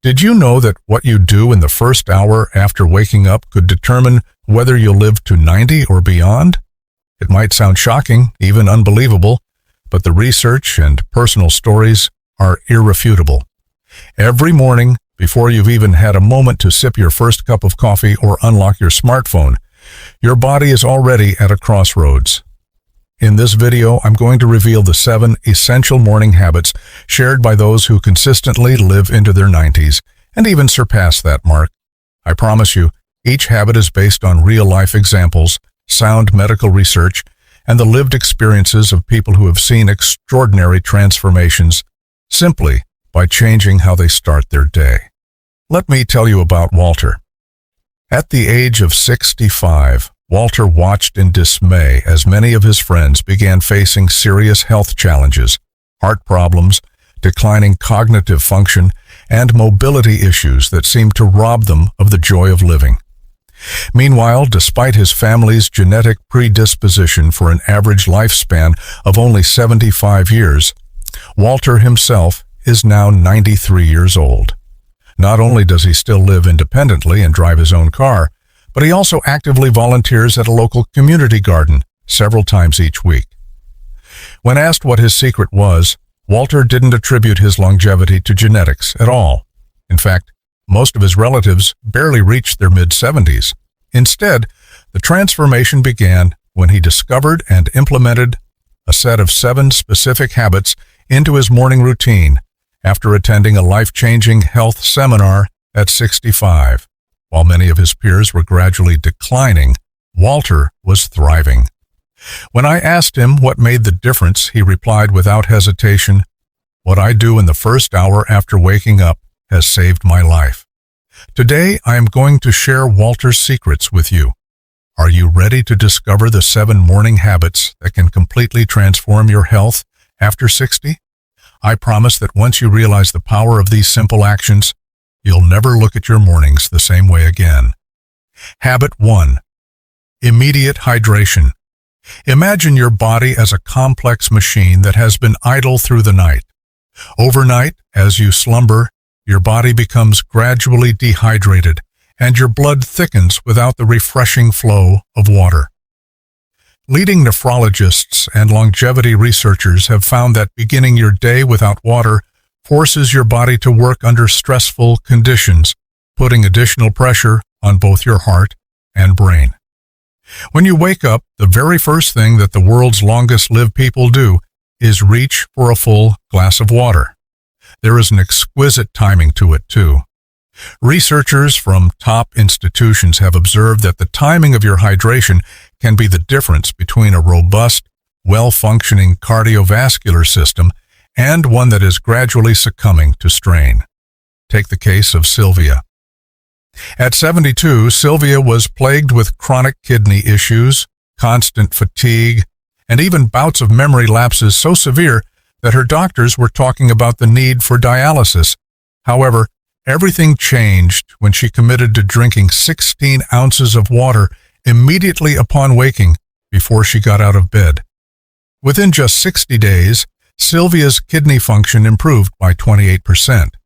Did you know that what you do in the first hour after waking up could determine whether you'll live to 90 or beyond? It might sound shocking, even unbelievable, but the research and personal stories are irrefutable. Every morning, before you've even had a moment to sip your first cup of coffee or unlock your smartphone, your body is already at a crossroads. In this video, I'm going to reveal the 7 essential morning habits shared by those who consistently live into their 90s and even surpass that mark. I promise you, each habit is based on real-life examples, sound medical research, and the lived experiences of people who have seen extraordinary transformations simply by changing how they start their day. Let me tell you about Walter. At the age of 65, Walter watched in dismay as many of his friends began facing serious health challenges, heart problems, declining cognitive function, and mobility issues that seemed to rob them of the joy of living. Meanwhile, despite his family's genetic predisposition for an average lifespan of only 75 years, Walter himself is now 93 years old. Not only does he still live independently and drive his own car, but he also actively volunteers at a local community garden several times each week. When asked what his secret was, Walter didn't attribute his longevity to genetics at all. In fact, most of his relatives barely reached their mid-70s. Instead, the transformation began when he discovered and implemented a set of 7 specific habits into his morning routine after attending a life-changing health seminar at 65. While many of his peers were gradually declining, Walter was thriving. When I asked him what made the difference, he replied without hesitation, "What I do in the first hour after waking up has saved my life." Today, I am going to share Walter's secrets with you. Are you ready to discover the 7 morning habits that can completely transform your health after 60? I promise that once you realize the power of these simple actions, you'll never look at your mornings the same way again. Habit 1. Immediate hydration. Imagine your body as a complex machine that has been idle through the night. Overnight, as you slumber, your body becomes gradually dehydrated, and your blood thickens without the refreshing flow of water. Leading nephrologists and longevity researchers have found that beginning your day without water forces your body to work under stressful conditions, putting additional pressure on both your heart and brain. When you wake up, the very first thing that the world's longest-lived people do is reach for a full glass of water. There is an exquisite timing to it, too. Researchers from top institutions have observed that the timing of your hydration can be the difference between a robust, well-functioning cardiovascular system and one that is gradually succumbing to strain. Take the case of Sylvia. At 72, Sylvia was plagued with chronic kidney issues, constant fatigue, and even bouts of memory lapses so severe that her doctors were talking about the need for dialysis. However, everything changed when she committed to drinking 16 ounces of water immediately upon waking before she got out of bed. Within just 60 days, Sylvia's kidney function improved by 28%.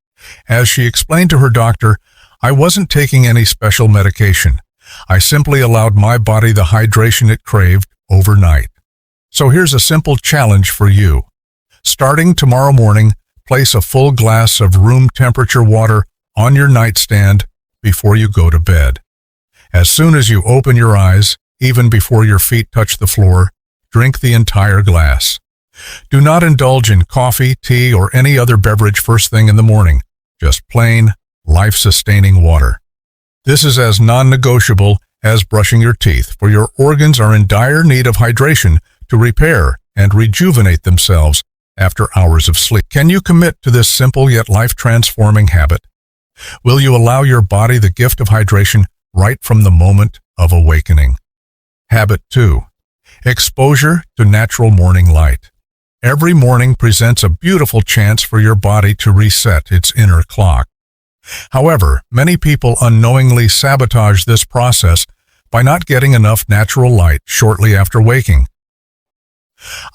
As she explained to her doctor, "I wasn't taking any special medication. I simply allowed my body the hydration it craved overnight." So here's a simple challenge for you. Starting tomorrow morning, place a full glass of room temperature water on your nightstand before you go to bed. As soon as you open your eyes, even before your feet touch the floor, drink the entire glass. Do not indulge in coffee, tea, or any other beverage first thing in the morning. Just plain, life-sustaining water. This is as non-negotiable as brushing your teeth, for your organs are in dire need of hydration to repair and rejuvenate themselves after hours of sleep. Can you commit to this simple yet life-transforming habit? Will you allow your body the gift of hydration right from the moment of awakening? Habit 2. Exposure to natural morning light. Every morning presents a beautiful chance for your body to reset its inner clock. However, many people unknowingly sabotage this process by not getting enough natural light shortly after waking.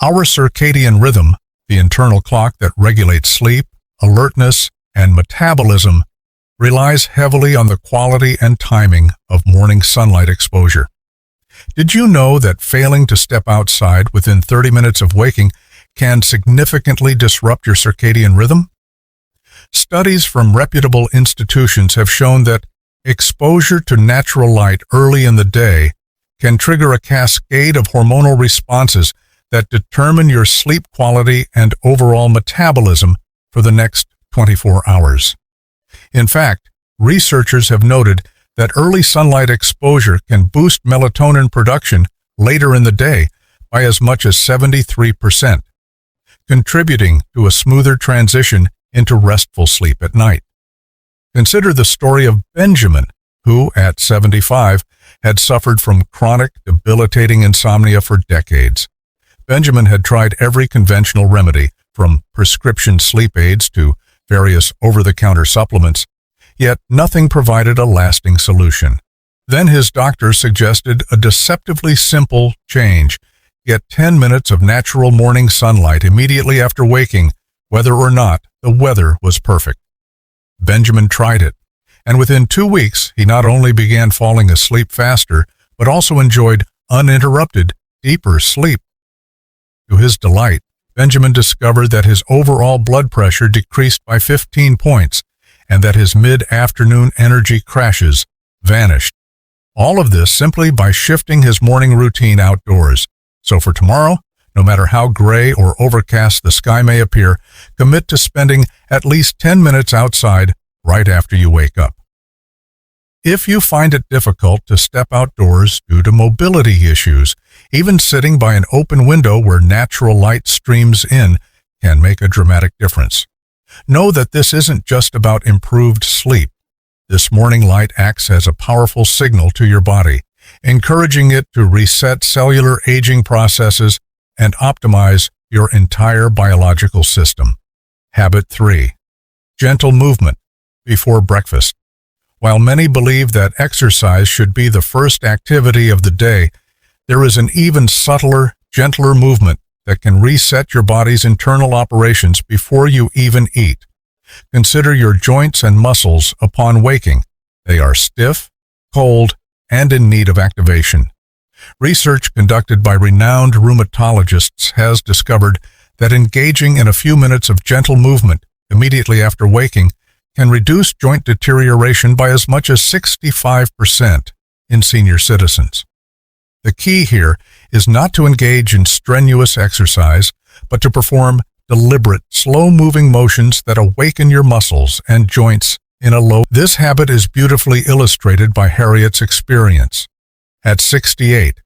Our circadian rhythm, the internal clock that regulates sleep, alertness, and metabolism, relies heavily on the quality and timing of morning sunlight exposure. Did you know that failing to step outside within 30 minutes of waking can significantly disrupt your circadian rhythm? Studies from reputable institutions have shown that exposure to natural light early in the day can trigger a cascade of hormonal responses that determine your sleep quality and overall metabolism for the next 24 hours. In fact, researchers have noted that early sunlight exposure can boost melatonin production later in the day by as much as 73%, contributing to a smoother transition into restful sleep at night. Consider the story of Benjamin, who, at 75, had suffered from chronic, debilitating insomnia for decades. Benjamin had tried every conventional remedy, from prescription sleep aids to various over-the-counter supplements, yet nothing provided a lasting solution. Then his doctor suggested a deceptively simple change: get 10 minutes of natural morning sunlight immediately after waking, whether or not the weather was perfect. Benjamin tried it, and within 2 weeks he not only began falling asleep faster, but also enjoyed uninterrupted, deeper sleep. To his delight, Benjamin discovered that his overall blood pressure decreased by 15 points and that his mid-afternoon energy crashes vanished. All of this simply by shifting his morning routine outdoors. So for tomorrow, no matter how gray or overcast the sky may appear, commit to spending at least 10 minutes outside right after you wake up. If you find it difficult to step outdoors due to mobility issues, even sitting by an open window where natural light streams in can make a dramatic difference. Know that this isn't just about improved sleep. This morning light acts as a powerful signal to your body, encouraging it to reset cellular aging processes and optimize your entire biological system. Habit 3. Gentle movement before breakfast. While many believe that exercise should be the first activity of the day, there is an even subtler, gentler movement that can reset your body's internal operations before you even eat. Consider your joints and muscles upon waking. They are stiff, cold, and in need of activation. Research conducted by renowned rheumatologists has discovered that engaging in a few minutes of gentle movement immediately after waking can reduce joint deterioration by as much as 65% in senior citizens. The key here is not to engage in strenuous exercise, but to perform deliberate, slow-moving motions that awaken your muscles and joints in a low. This habit is beautifully illustrated by Harriet's experience. At 68,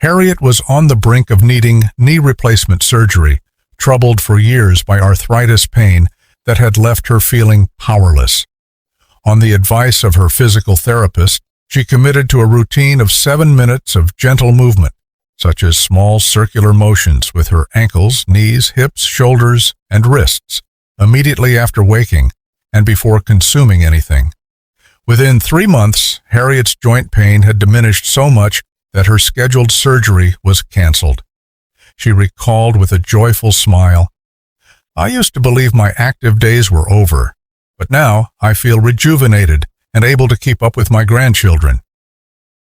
Harriet was on the brink of needing knee replacement surgery, troubled for years by arthritis pain that had left her feeling powerless. On the advice of her physical therapist, she committed to a routine of 7 minutes of gentle movement, such as small circular motions with her ankles, knees, hips, shoulders, and wrists, immediately after waking and before consuming anything. Within 3 months, Harriet's joint pain had diminished so much that her scheduled surgery was canceled. She recalled with a joyful smile, "I used to believe my active days were over, but now I feel rejuvenated and able to keep up with my grandchildren."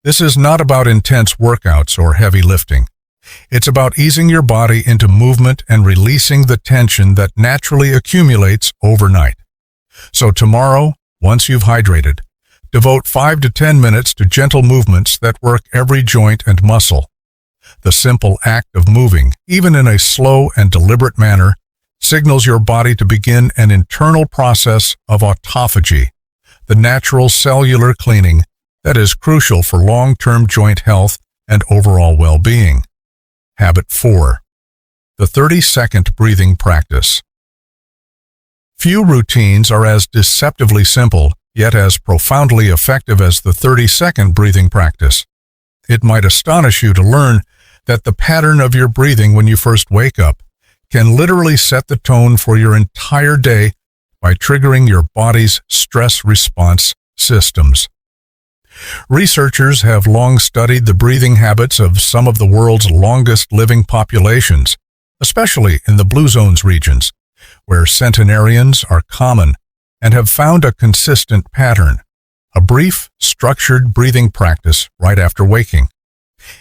This is not about intense workouts or heavy lifting. It's about easing your body into movement and releasing the tension that naturally accumulates overnight. So tomorrow, once you've hydrated, devote 5 to 10 minutes to gentle movements that work every joint and muscle. The simple act of moving, even in a slow and deliberate manner, signals your body to begin an internal process of autophagy, the natural cellular cleaning that is crucial for long-term joint health and overall well-being. Habit 4. The 30-second breathing practice. Few routines are as deceptively simple, yet as profoundly effective as the 30-second breathing practice. It might astonish you to learn that the pattern of your breathing when you first wake up can literally set the tone for your entire day by triggering your body's stress response systems. Researchers have long studied the breathing habits of some of the world's longest living populations, especially in the Blue Zones regions, where centenarians are common, and have found a consistent pattern, a brief, structured breathing practice right after waking.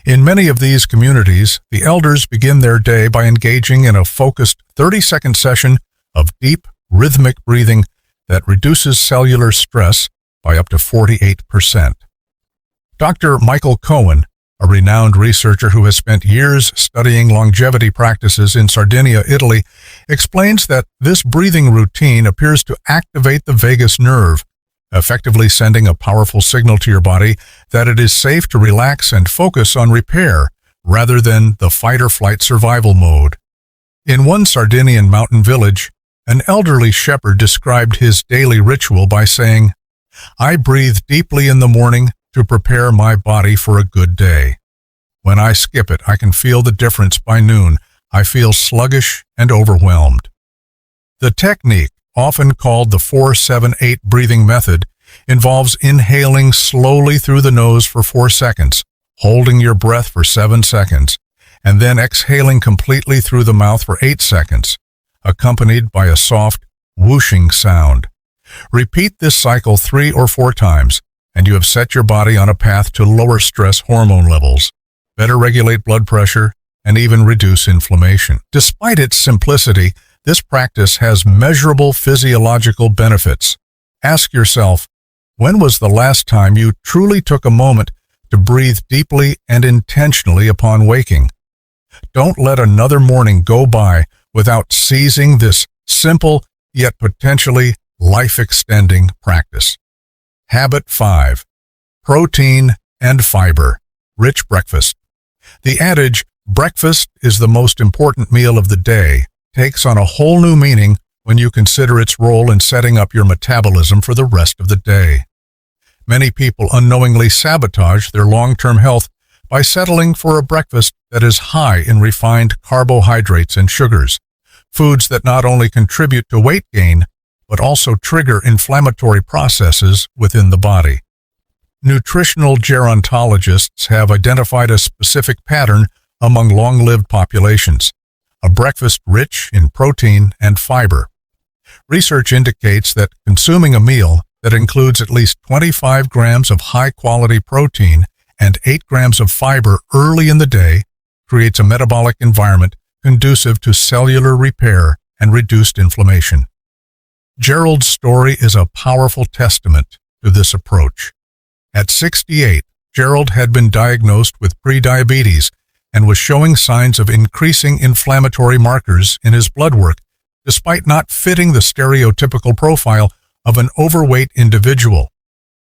In many of these communities, the elders begin their day by engaging in a focused 30-second session of deep, rhythmic breathing that reduces cellular stress by up to 48%. Dr. Michael Cohen, a renowned researcher who has spent years studying longevity practices in Sardinia, Italy, explains that this breathing routine appears to activate the vagus nerve, effectively sending a powerful signal to your body that it is safe to relax and focus on repair rather than the fight-or-flight survival mode. In one Sardinian mountain village, an elderly shepherd described his daily ritual by saying, "I breathe deeply in the morning to prepare my body for a good day. When I skip it, I can feel the difference by noon. I feel sluggish and overwhelmed." The technique, often called the 4-7-8 breathing method, involves inhaling slowly through the nose for 4 seconds, holding your breath for 7 seconds, and then exhaling completely through the mouth for 8 seconds, accompanied by a soft, whooshing sound. Repeat this cycle 3 or 4 times, and you have set your body on a path to lower stress hormone levels, better regulate blood pressure, and even reduce inflammation. Despite its simplicity, this practice has measurable physiological benefits. Ask yourself, when was the last time you truly took a moment to breathe deeply and intentionally upon waking? Don't let another morning go by without seizing this simple yet potentially life-extending practice. Habit 5. Protein and fiber. Rich breakfast. The adage, "breakfast is the most important meal of the day," takes on a whole new meaning when you consider its role in setting up your metabolism for the rest of the day. Many people unknowingly sabotage their long-term health by settling for a breakfast that is high in refined carbohydrates and sugars, foods that not only contribute to weight gain, but also trigger inflammatory processes within the body. Nutritional gerontologists have identified a specific pattern among long-lived populations, a breakfast rich in protein and fiber. Research indicates that consuming a meal that includes at least 25 grams of high-quality protein and 8 grams of fiber early in the day creates a metabolic environment conducive to cellular repair and reduced inflammation. Gerald's story is a powerful testament to this approach. At 68, Gerald had been diagnosed with prediabetes and was showing signs of increasing inflammatory markers in his blood work, despite not fitting the stereotypical profile of an overweight individual.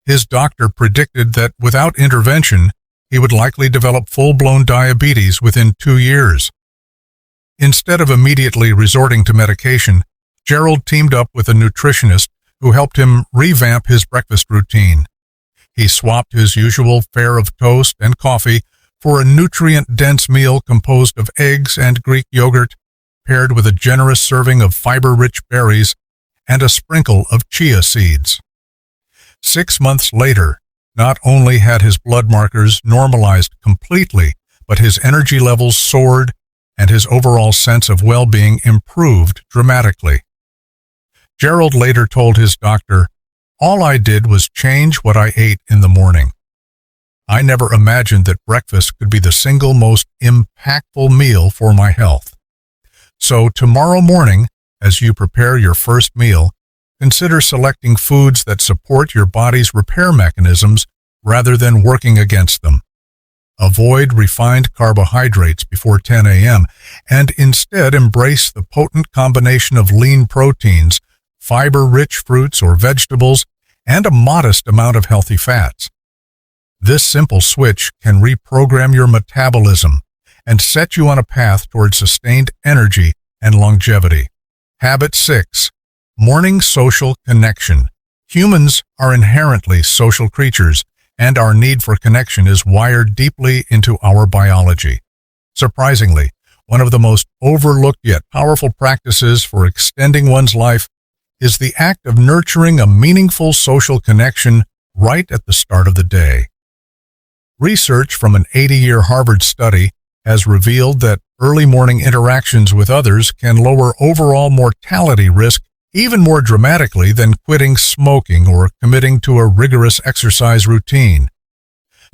His doctor predicted that without intervention, he would likely develop full-blown diabetes within 2 years. Instead of immediately resorting to medication, Gerald teamed up with a nutritionist who helped him revamp his breakfast routine. He swapped his usual fare of toast and coffee for a nutrient-dense meal composed of eggs and Greek yogurt, paired with a generous serving of fiber-rich berries and a sprinkle of chia seeds. 6 months later, not only had his blood markers normalized completely, but his energy levels soared and his overall sense of well-being improved dramatically. Gerald later told his doctor, "All I did was change what I ate in the morning. I never imagined that breakfast could be the single most impactful meal for my health." So tomorrow morning, as you prepare your first meal, consider selecting foods that support your body's repair mechanisms rather than working against them. Avoid refined carbohydrates before 10 a.m. and instead embrace the potent combination of lean proteins, fiber-rich fruits or vegetables, and a modest amount of healthy fats. This simple switch can reprogram your metabolism and set you on a path toward sustained energy and longevity. Habit 6. Morning social connection. Humans are inherently social creatures, and our need for connection is wired deeply into our biology. Surprisingly, one of the most overlooked yet powerful practices for extending one's life is the act of nurturing a meaningful social connection right at the start of the day. Research from an 80-year Harvard study has revealed that early morning interactions with others can lower overall mortality risk even more dramatically than quitting smoking or committing to a rigorous exercise routine.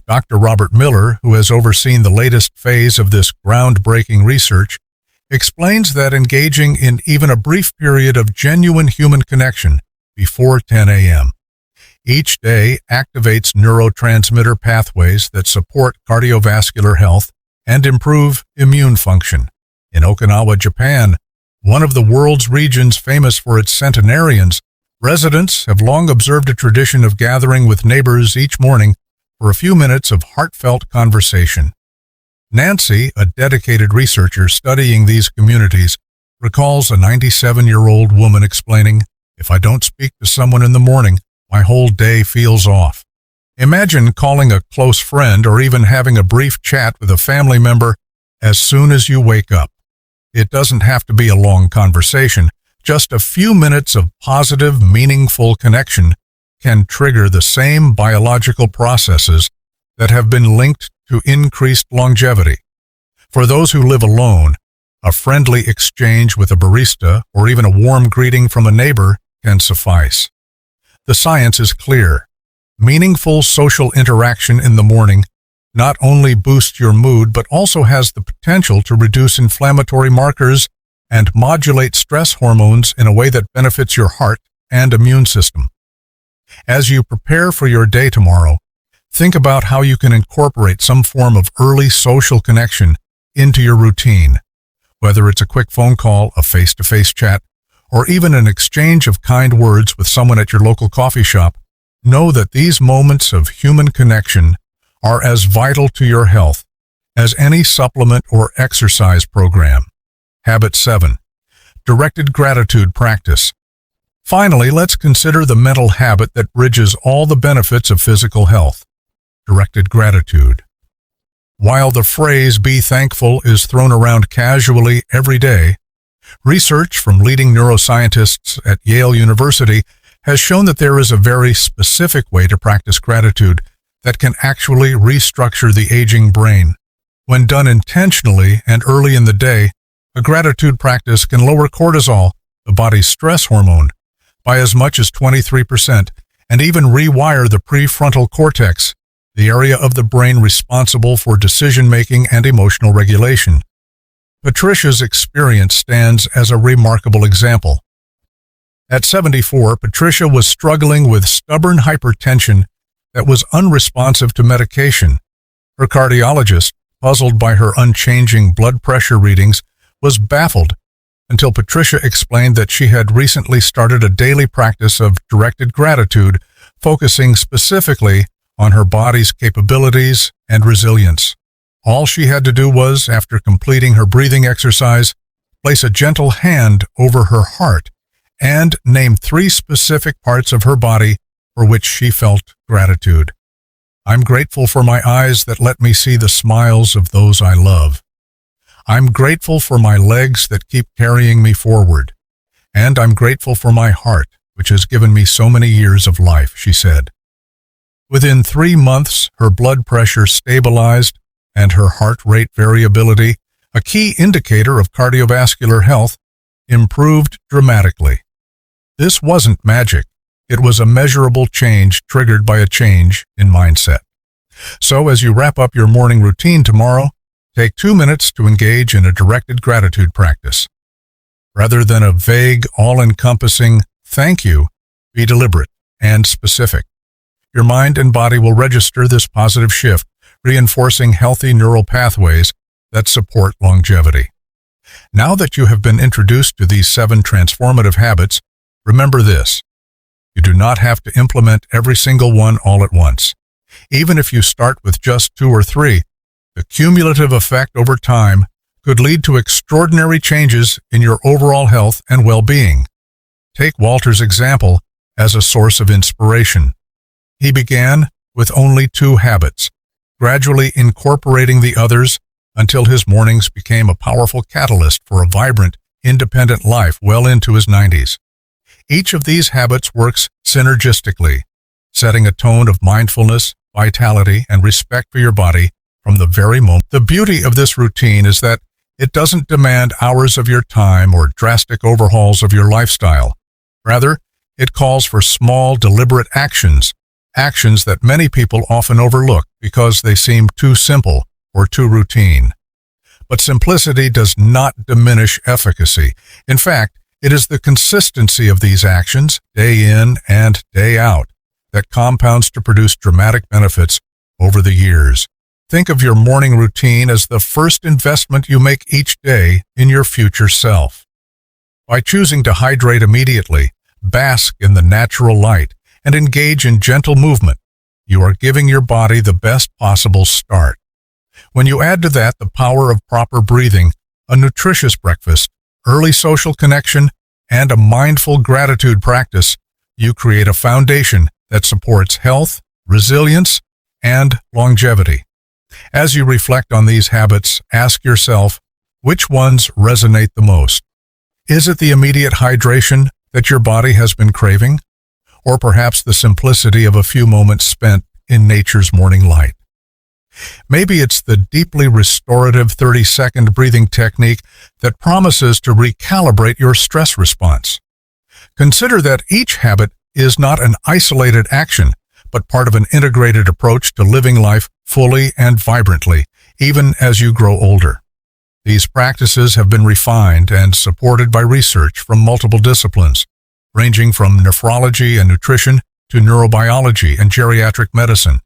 Dr. Robert Miller, who has overseen the latest phase of this groundbreaking research, explains that engaging in even a brief period of genuine human connection before 10 a.m. each day activates neurotransmitter pathways that support cardiovascular health and improve immune function. In Okinawa, Japan, one of the world's regions famous for its centenarians, residents have long observed a tradition of gathering with neighbors each morning for a few minutes of heartfelt conversation. Nancy, a dedicated researcher studying these communities, recalls a 97-year-old woman explaining, "If I don't speak to someone in the morning, my whole day feels off." Imagine calling a close friend or even having a brief chat with a family member as soon as you wake up. It doesn't have to be a long conversation. Just a few minutes of positive, meaningful connection can trigger the same biological processes that have been linked to increased longevity. For those who live alone, a friendly exchange with a barista or even a warm greeting from a neighbor can suffice. The science is clear. Meaningful social interaction in the morning not only boosts your mood but also has the potential to reduce inflammatory markers and modulate stress hormones in a way that benefits your heart and immune system. As you prepare for your day tomorrow, think about how you can incorporate some form of early social connection into your routine. Whether it's a quick phone call, a face-to-face chat, or even an exchange of kind words with someone at your local coffee shop, know that these moments of human connection are as vital to your health as any supplement or exercise program. Habit 7. Directed gratitude practice. Finally, let's consider the mental habit that bridges all the benefits of physical health. Directed gratitude. While the phrase "be thankful" is thrown around casually every day, research from leading neuroscientists at Yale University has shown that there is a very specific way to practice gratitude that can actually restructure the aging brain. When done intentionally and early in the day, a gratitude practice can lower cortisol, the body's stress hormone, by as much as 23% and even rewire the prefrontal cortex, the area of the brain responsible for decision-making and emotional regulation. Patricia's experience stands as a remarkable example. At 74, Patricia was struggling with stubborn hypertension that was unresponsive to medication. Her cardiologist, puzzled by her unchanging blood pressure readings, was baffled until Patricia explained that she had recently started a daily practice of directed gratitude, focusing specifically on her body's capabilities and resilience. All she had to do was, after completing her breathing exercise, place a gentle hand over her heart and name 3 specific parts of her body for which she felt gratitude. "I'm grateful for my eyes that let me see the smiles of those I love. I'm grateful for my legs that keep carrying me forward. And I'm grateful for my heart, which has given me so many years of life," she said. Within 3 months, her blood pressure stabilized and her heart rate variability, a key indicator of cardiovascular health, improved dramatically. This wasn't magic. It was a measurable change triggered by a change in mindset. So as you wrap up your morning routine tomorrow, take 2 minutes to engage in a directed gratitude practice. Rather than a vague, all-encompassing "thank you," be deliberate and specific. Your mind and body will register this positive shift, reinforcing healthy neural pathways that support longevity. Now that you have been introduced to these 7 transformative habits, remember this: you do not have to implement every single one all at once. Even if you start with just 2 or 3, the cumulative effect over time could lead to extraordinary changes in your overall health and well-being. Take Walter's example as a source of inspiration. He began with only 2 habits, gradually incorporating the others until his mornings became a powerful catalyst for a vibrant, independent life well into his 90s. Each of these habits works synergistically, setting a tone of mindfulness, vitality, and respect for your body from the very moment. The beauty of this routine is that it doesn't demand hours of your time or drastic overhauls of your lifestyle. Rather, it calls for small, deliberate actions that many people often overlook because they seem too simple or too routine. But simplicity does not diminish efficacy. In fact, it is the consistency of these actions, day in and day out, that compounds to produce dramatic benefits over the years. Think of your morning routine as the first investment you make each day in your future self. By choosing to hydrate immediately, bask in the natural light, and engage in gentle movement, you are giving your body the best possible start. When you add to that the power of proper breathing, a nutritious breakfast, early social connection, and a mindful gratitude practice, you create a foundation that supports health, resilience, and longevity. As you reflect on these habits, ask yourself, which ones resonate the most? Is it the immediate hydration that your body has been craving? Or perhaps the simplicity of a few moments spent in nature's morning light? Maybe it's the deeply restorative 30-second breathing technique that promises to recalibrate your stress response. Consider that each habit is not an isolated action, but part of an integrated approach to living life fully and vibrantly, even as you grow older. These practices have been refined and supported by research from multiple disciplines, ranging from nephrology and nutrition to neurobiology and geriatric medicine.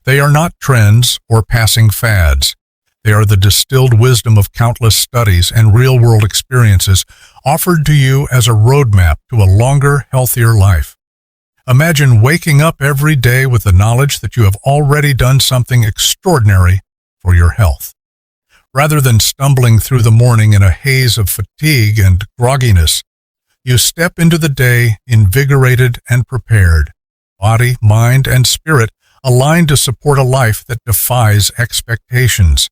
They are not trends or passing fads. They are the distilled wisdom of countless studies and real-world experiences offered to you as a roadmap to a longer, healthier life. Imagine waking up every day with the knowledge that you have already done something extraordinary for your health. Rather than stumbling through the morning in a haze of fatigue and grogginess, you step into the day invigorated and prepared, body, mind, and spirit aligned to support a life that defies expectations.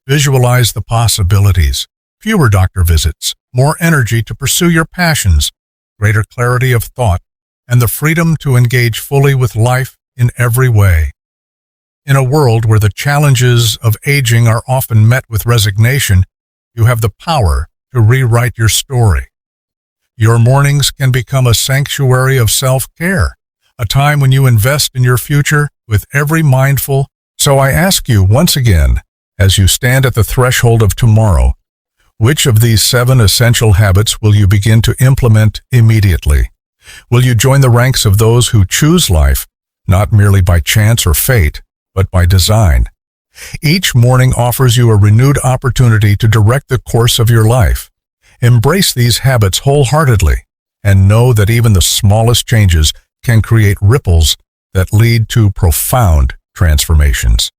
Visualize the possibilities, fewer doctor visits, more energy to pursue your passions, greater clarity of thought, and the freedom to engage fully with life in every way. In a world where the challenges of aging are often met with resignation, you have the power to rewrite your story. Your mornings can become a sanctuary of self-care, a time when you invest in your future with every mindful. So I ask you once again, as you stand at the threshold of tomorrow, which of these 7 essential habits will you begin to implement immediately? Will you join the ranks of those who choose life, not merely by chance or fate, but by design? Each morning offers you a renewed opportunity to direct the course of your life. Embrace these habits wholeheartedly, and know that even the smallest changes can create ripples that lead to profound transformations.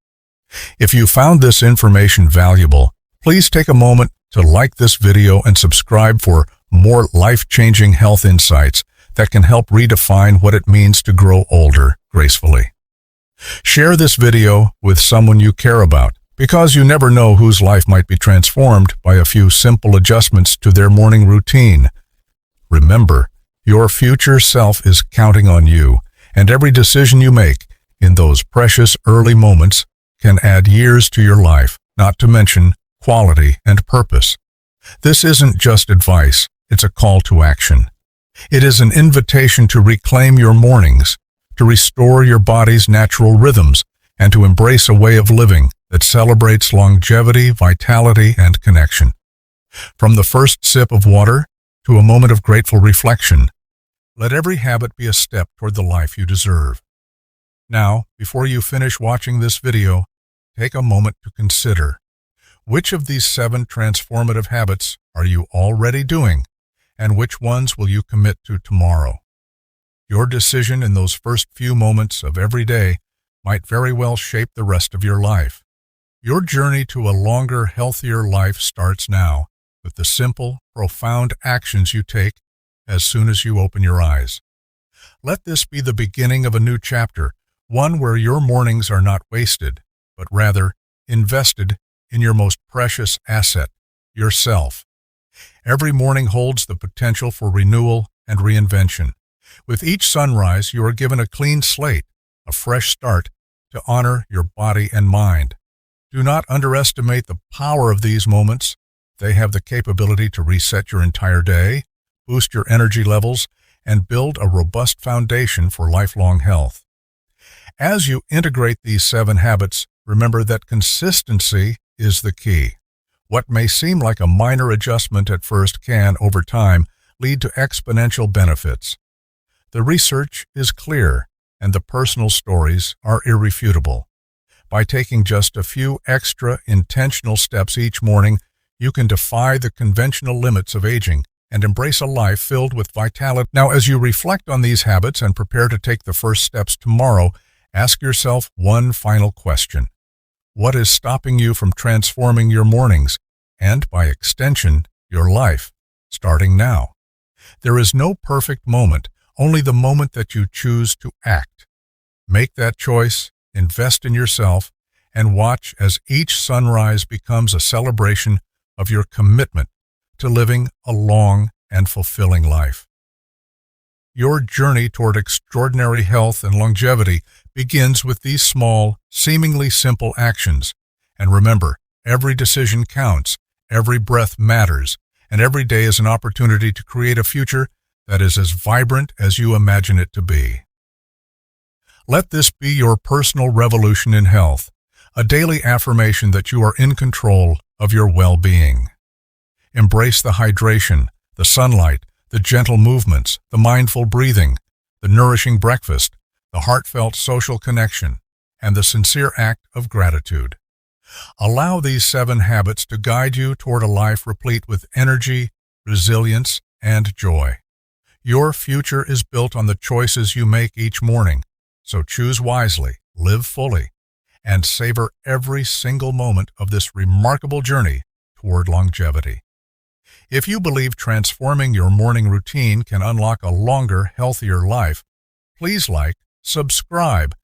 If you found this information valuable, please take a moment to like this video and subscribe for more life-changing health insights that can help redefine what it means to grow older gracefully. Share this video with someone you care about, because you never know whose life might be transformed by a few simple adjustments to their morning routine. Remember, your future self is counting on you, and every decision you make in those precious early moments can add years to your life, not to mention quality and purpose. This isn't just advice, it's a call to action. It is an invitation to reclaim your mornings, to restore your body's natural rhythms, and to embrace a way of living that celebrates longevity, vitality, and connection. From the first sip of water to a moment of grateful reflection, let every habit be a step toward the life you deserve. Now, before you finish watching this video, take a moment to consider, which of these 7 transformative habits are you already doing, and which ones will you commit to tomorrow? Your decision in those first few moments of every day might very well shape the rest of your life. Your journey to a longer, healthier life starts now with the simple, profound actions you take as soon as you open your eyes. Let this be the beginning of a new chapter, one where your mornings are not wasted, but rather invested in your most precious asset, yourself. Every morning holds the potential for renewal and reinvention. With each sunrise, you are given a clean slate, a fresh start to honor your body and mind. Do not underestimate the power of these moments. They have the capability to reset your entire day, boost your energy levels, and build a robust foundation for lifelong health. As you integrate these 7 habits, remember that consistency is the key. What may seem like a minor adjustment at first can, over time, lead to exponential benefits. The research is clear, and the personal stories are irrefutable. By taking just a few extra intentional steps each morning, you can defy the conventional limits of aging and embrace a life filled with vitality. Now, as you reflect on these habits and prepare to take the first steps tomorrow, ask yourself one final question. What is stopping you from transforming your mornings and, by extension, your life, starting now? There is no perfect moment, only the moment that you choose to act. Make that choice, invest in yourself, and watch as each sunrise becomes a celebration of your commitment to living a long and fulfilling life. Your journey toward extraordinary health and longevity begins with these small, seemingly simple actions. And remember, every decision counts, every breath matters, and every day is an opportunity to create a future that is as vibrant as you imagine it to be. Let this be your personal revolution in health, a daily affirmation that you are in control of your well-being. Embrace the hydration, the sunlight, the gentle movements, the mindful breathing, the nourishing breakfast, the heartfelt social connection, and the sincere act of gratitude. Allow these 7 habits to guide you toward a life replete with energy, resilience, and joy. Your future is built on the choices you make each morning, so choose wisely, live fully, and savor every single moment of this remarkable journey toward longevity. If you believe transforming your morning routine can unlock a longer, healthier life, please like, subscribe,